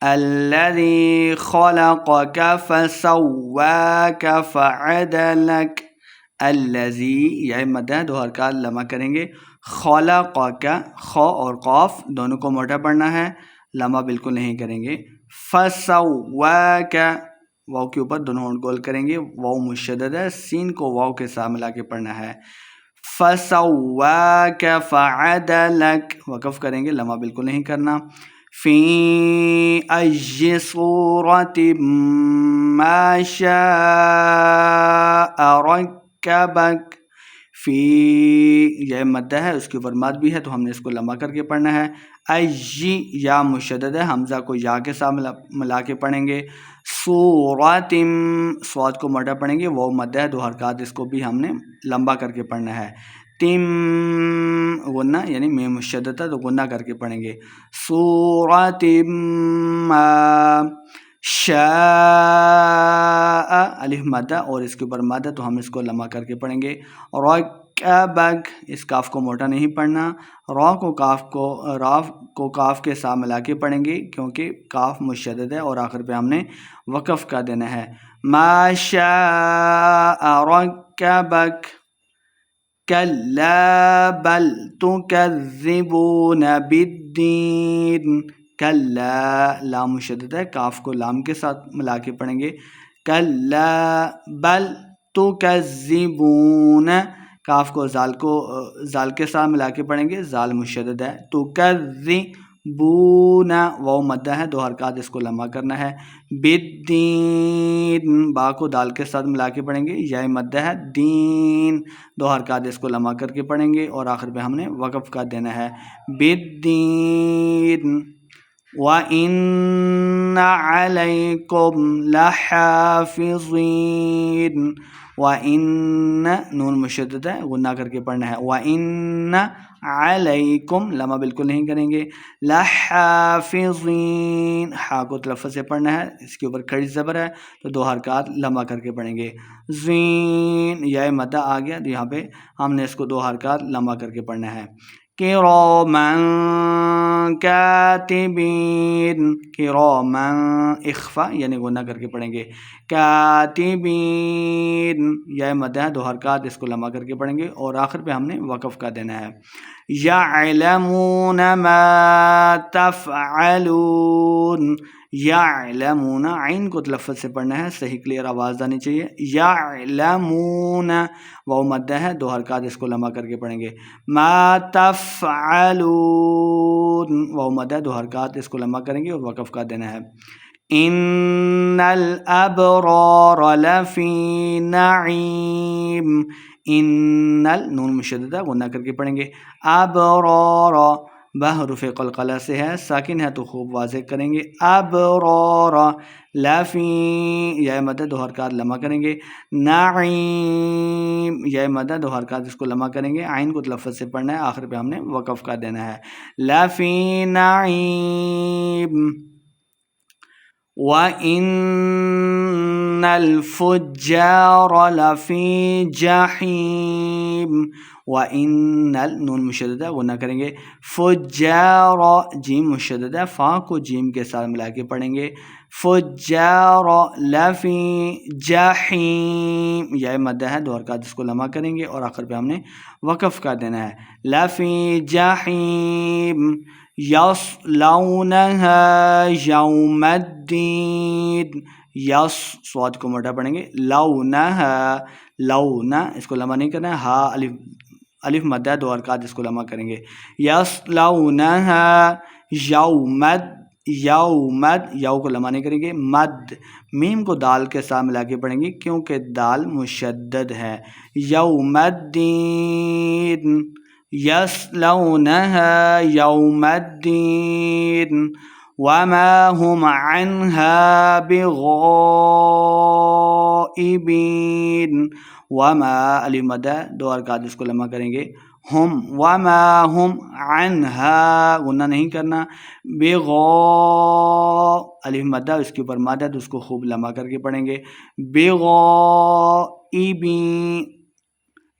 الذي خلقك فسواك فعدلك. الذی یا مد ہے، دو حرکات لمع کریں گے. خلقک، خ اور قاف دونوں کو موٹا پڑھنا ہے، لمع بالکل نہیں کریں گے. فسواک، واو کے اوپر دونوں ہونٹ گول کریں گے، واو مشدد ہے، سین کو واو کے ساتھ ملا کے پڑھنا ہے. فسواک فعدلک، وقف کریں گے، لمع بالکل نہیں کرنا. فی ای صورت ما شاء رکبک. فی یہ مدہ ہے، اس کے اوپر مد بھی ہے تو ہم نے اس کو لمبا کر کے پڑھنا ہے. ای یا مشدد ہے، حمزہ کو یا کے ساتھ ملا کے پڑھیں گے. صورت، سواد کو موٹا پڑھیں گے، وہ مدہ ہے، دو حرکات اس کو بھی ہم نے لمبا کر کے پڑھنا ہے. تم غنہ یعنی میں مشدد ہے تو غنہ کر کے پڑھیں گے. صورت ما شاء، الف مدہ اور اس کے اوپر مدہ تو ہم اس کو لمبا کر کے پڑھیں گے. رکبک، اس کاف کو موٹا نہیں پڑھنا، را کو کاف کے ساتھ ملا کے پڑھیں گے کیونکہ کاف مشدد ہے اور آخر پہ ہم نے وقف کا دینا ہے. ما شاء رکبک. کلا بل تکذبون بالدین. کلا، لام مشدد ہے، کاف کو لام کے ساتھ ملا کے پڑھیں گے. کلا بل تکذبون، کاف کو زال کے ساتھ ملا کے پڑھیں گے، زال مشدد ہے. تکذبون، واو مدہ ہے، دو حرکات اس کو لمبا کرنا ہے. بالدین، با کو دال کے ساتھ ملا کے پڑھیں گے، یا مدہ ہے، دین، دو حرکات اس کو لمبا کر کے پڑھیں گے اور آخر پہ ہم نے وقف کا دینا ہے. بالدین. وَإِنَّ عَلَيْكُمْ لَحَافِظِينَ. وَإِنَّ نون مشدد ہے، غنہ کر کے پڑھنا ہے. وَإِنَّ عَلَيْكُمْ، لمع بالکل نہیں کریں گے. لَحَافِظِينَ، ہا کو تلفظ سے پڑھنا ہے، اس کے اوپر کھڑی زبر ہے تو دو حرکات لمع کر کے پڑھیں گے. زین، یا مدہ آ گیا تو یہاں پہ ہم نے اس کو دو حرکات لمع کر کے پڑھنا ہے. کِرَامًا کاتبین، کِرَامًا اخفا یعنی غنہ کر کے پڑھیں گے. کاتبین، یا مدہ ہے، دو حرکات اس کو لمبا کر کے پڑھیں گے اور آخر پہ ہم نے وقف کا دینا ہے. یعلمون ما تفعلون. یعلمون، عین کو تلفظ سے پڑھنا ہے، صحیح کلیئر آواز آنی چاہیے. یعلمون، واو مدہ ہے، دو حرکات اس کو لمبا کر کے پڑھیں گے. ما تفعلون، واو مدہ ہے، دو حرکات اس کو لمبا کریں گے اور وقف کا دینا ہے. ان الابرار لفی نعیم. ان نون مشدد ہے، غنہ کر کے پڑھیں گے. ابرار، بہ حروف قلقلہ سے ہے، ساکن ہے تو خوب واضح کریں گے. ابرار، لفی، یا مدہ، دو حرکات لمبا کریں گے. نعیم، یا مدہ، دو حرکات اس کو لمبا کریں گے، عین کو تلفظ سے پڑھنا ہے، آخر پہ ہم نے وقف کا دینا ہے. لفی نعیم. وَإِنَّ الْفُجَّارَ لَفِي جَحِيمٍ. وَإِنَّ نون مشدد ہے، غنہ کریں گے. فجار، جیم مشدد ہے، فا کو جیم کے ساتھ ملا کے پڑھیں گے. فجار لفی جحیم، یا مدہ ہے، دو حرکات اس کو لمبا کریں گے اور آخر پہ ہم نے وقف کا دینا ہے. لفی جحیم. یصلونہا یوم الدین. یس، سواد کو موٹا پڑھیں گے. لونہا، لونا، اس کو لمبا نہیں کرنا ہے، ہا الف مدہ، دو حرکات اس کو لمبا کریں گے. یصلونہا یومد، یومد، یو کو لمبا نہیں کریں گے. مد، میم کو دال کے ساتھ ملا کے پڑھیں گے کیونکہ دال مشدد ہے. یوم الدین. یصلونہا یوم الدین. وما هم عنها بغائبین. وما، الف مدہ، دو حرکات اس کو لمبا کریں گے. ہم، وما ہم، عنہا غنہ نہیں کرنا. الف مدہ، اس کے اوپر مدہ تو اس کو خوب لمبا کر کے پڑھیں گے. بغائبین،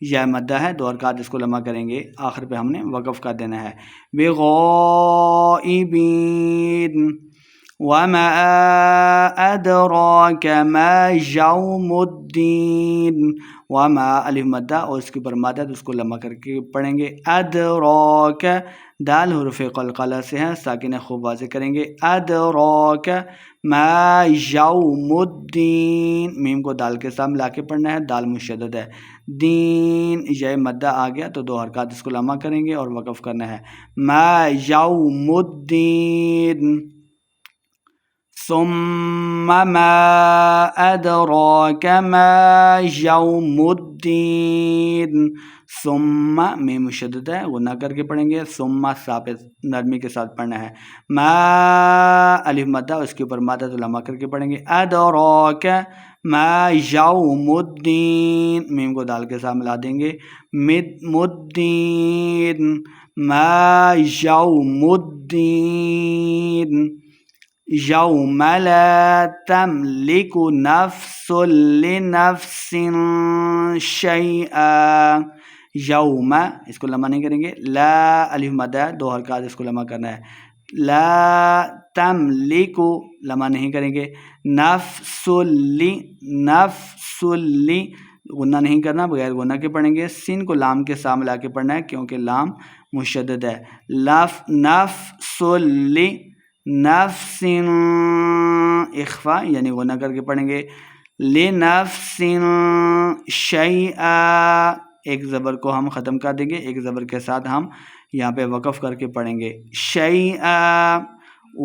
یا مدہ ہے، دو حرکات اس کو لمبا کریں گے، آخر پہ ہم نے وقف کا دینا ہے. بغائبین. وما أدراك ما يوم الدين. وما الف مدہ اور اس کے اوپر مدد اس کو لمبا کر کے پڑھیں گے. ادراک دال حروف قلقلہ سے ہیں، ساکن خوب واضح کریں گے. ادراک ما یوم الدین، میم کو دال کے ساتھ ملا کے پڑھنا ہے، دال مشدد ہے. دین یہ مدہ آ گیا تو 2 حرکات اس کو لمبا کریں گے اور وقف کرنا ہے. ما یوم الدین. ثم ما ادراک ما یوم الدین. ثم میں مشدد ہے، غنہ کر کے پڑھیں گے. ثم ثابت نرمی کے ساتھ پڑھنا ہے. ما الف مدہ اس کے اوپر مدہ تو لمبا کر کے پڑھیں گے. ادراک ما یوم الدین، میم کو دال کے ساتھ ملا دیں گے. مدین ما یوم الدین. یوم لا تملک نفس لنفس شیئا. یوم اس کو لمبا نہیں کریں گے. لا الف مدہ ہے، 2 حرکات اس کو لمبا کرنا ہے. لا تملک لمبا نہیں کریں گے. نفس غنہ نہیں کرنا، بغیر غنہ کے پڑھیں گے. سین کو لام کے ساتھ ملا کے پڑھنا ہے کیونکہ لام مشدد ہے. نفس اخفا یعنی غنہ کر کے پڑھیں گے. لنفس شیئا، ایک زبر کو ہم ختم کر دیں گے، ایک زبر کے ساتھ ہم یہاں پہ وقف کر کے پڑھیں گے. شیئا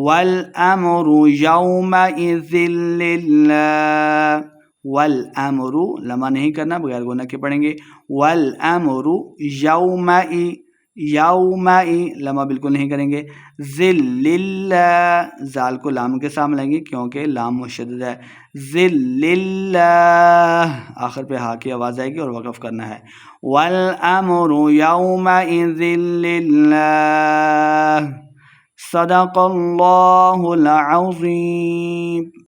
والامر یومئذ للہ. والامر لمبا نہیں کرنا، بغیر غنہ کے پڑھیں گے. والامر یومئ لمبا بالکل نہیں کریں گے. ذللہ زال کو لام کے ساتھ ملائیں گے کیونکہ لام مشدد ہے. ذللہ آخر پہ ہا کی آواز آئے گی اور وقف کرنا ہے. والامر یومئذ للہ. صدق اللہ العظیم.